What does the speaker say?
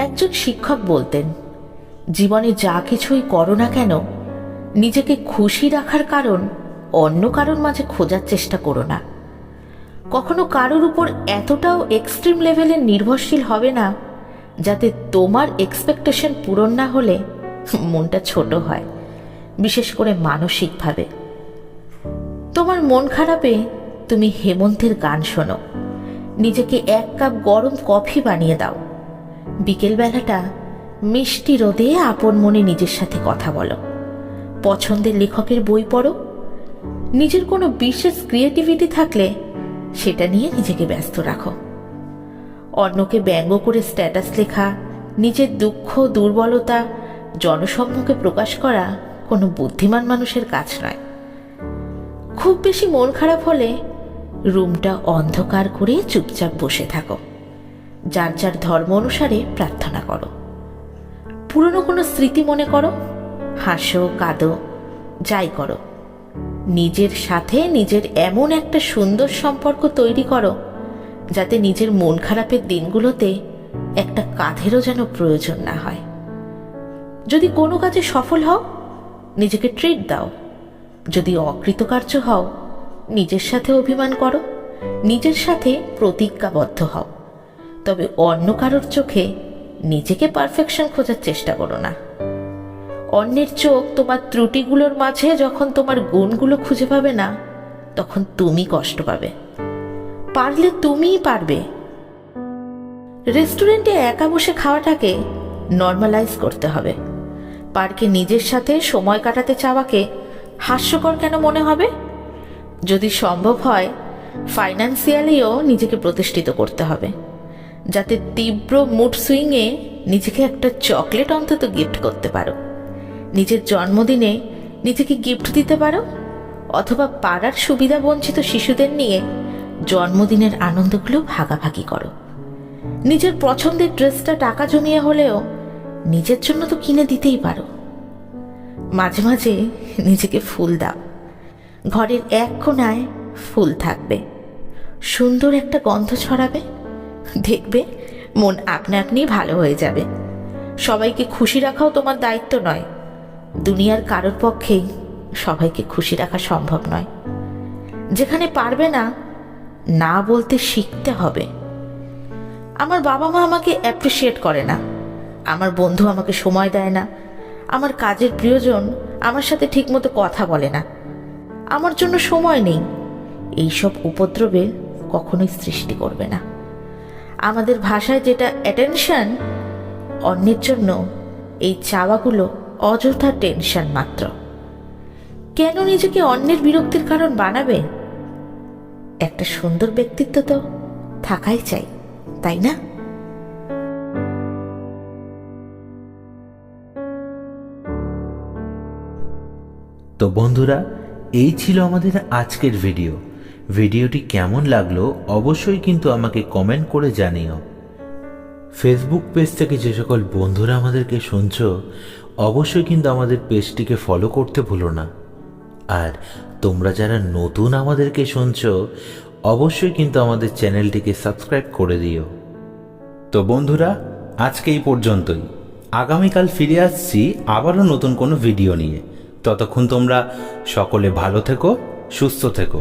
একজন শিক্ষক বলতেন, জীবনে যা কিছুই করো না কেন, নিজেকে খুশি রাখার কারণ অন্য কারোর মাঝে খোঁজার চেষ্টা করো না। কখনো কারোর উপর এতটাও এক্সট্রিম লেভেলের নির্ভরশীল হবে না যাতে তোমার এক্সপেকটেশন পূরণ না হলে মনটা ছোট হয়, বিশেষ করে মানসিকভাবে। তোমার মন খারাপে তুমি হেমন্তের গান শোনো, নিজেকে 1 কাপ গরম কফি বানিয়ে দাও, বিকেলবেলাটা মিষ্টি রোদে আপন মনে নিজের সাথে কথা বলো, পছন্দের লেখকের বই পড়ো। নিজের কোনো বিশেষ ক্রিয়েটিভিটি থাকলে সেটা নিয়ে নিজেকে ব্যস্ত রাখো। অন্যকে ব্যঙ্গ করে স্ট্যাটাস লেখা, নিজের দুঃখ দুর্বলতা জনসম্মুখে প্রকাশ করা কোনো বুদ্ধিমান মানুষের কাজ নয়। খুব বেশি মন খারাপ হলে রুমটা অন্ধকার করে চুপচাপ বসে থাকো, যার যার ধর্ম অনুসারে প্রার্থনা করো, পুরনো কোনো স্মৃতি মনে করো, হাসো কাঁদো, যাই করো। নিজের সাথে নিজের এমন একটা সুন্দর সম্পর্ক তৈরি করো যাতে নিজের মন খারাপের দিনগুলোতে একটা কাঁধেরও যেন প্রয়োজন না হয়। যদি কোনো কাজে সফল হও, নিজেকে ট্রিট দাও। যদি অকৃতকার্য হও, নিজের সাথে অভিমান করো, নিজের সাথে প্রতিজ্ঞাবদ্ধ হও। তবে অন্য কারোর চোখে নিজেকে পারফেকশন খোঁজার চেষ্টা করো না। অন্যের চোখ তোমার ত্রুটিগুলোর মাঝে যখন তোমার গুণগুলো খুঁজে পাবে না, তখন তুমি কষ্ট পাবে। পারলে তুমিই পারবে। রেস্টুরেন্টে একা বসে খাওয়াটাকে নর্মালাইজ করতে হবে। পার্কে নিজের সাথে সময় কাটাতে চাওয়াকে হাস্যকর কেন মনে হবে? যদি সম্ভব হয়, ফাইন্যান্সিয়ালিও নিজেকে প্রতিষ্ঠিত করতে হবে, যাতে তীব্র মুড সুইংয়ে নিজেকে একটা চকলেট অন্তত গিফট করতে পারো। নিজের জন্মদিনে নিজেকে গিফট দিতে পারো, অথবা পাড়ার সুবিধা বঞ্চিত শিশুদের নিয়ে জন্মদিনের আনন্দগুলো ভাগাভাগি করো। নিজের পছন্দের ড্রেসটা টাকা জমিয়ে হলেও নিজের জন্য তো কিনে দিতেই পারো। মাঝে মাঝে নিজেকে ফুল দাও। ঘরের এক কোণায় ফুল থাকবে, সুন্দর একটা গন্ধ ছড়াবে, দেখবে মন আপনা আপনি ভালো হয়ে যাবে। সবাইকে খুশি রাখাও তোমার দায়িত্ব নয়। দুনিয়ার কারোর পক্ষেই সবাইকে খুশি রাখা সম্ভব নয়। যেখানে পারবে না, না বলতে শিখতে হবে। আমার বাবা মা আমাকে অ্যাপ্রিসিয়েট করে না, আমার বন্ধু আমাকে সময় দেয় না, আমার কাজের প্রিয়জন আমার সাথে ঠিকমতো কথা বলে না, আমার জন্য সময় নেই। এইসব উপদ্রবে কখনোই সৃষ্টি করবে না। আমাদের ভাষায় যেটা অ্যাটেনশন, অন্যের জন্য এই চাওয়াগুলো অযথা টেনশন মাত্র। কেন নিজেকে অন্যের বিরক্তির কারণ বানাবে? একটা সুন্দর ব্যক্তিত্ব তো থাকাই চাই, তাই না? তো বন্ধুরা, এই ছিল আমাদের আজকের ভিডিওটি কেমন লাগলো অবশ্যই কিন্তু আমাকে কমেন্ট করে জানিও। ফেসবুক পেজ থেকে যে সকল বন্ধুরা আমাদেরকে শুনছো, অবশ্যই কিন্তু আমাদের পেজটিকে ফলো করতে ভুলো না। আর তোমরা যারা নতুন আমাদেরকে শুনছো, অবশ্যই কিন্তু আমাদের চ্যানেলটিকে সাবস্ক্রাইব করে দিও। তো বন্ধুরা, আজকে এই পর্যন্তই। আগামীকাল ফিরে আসছি আবারও নতুন কোনো ভিডিও নিয়ে। ততক্ষণ তোমরা সকলে ভালো থেকো, সুস্থ থেকো।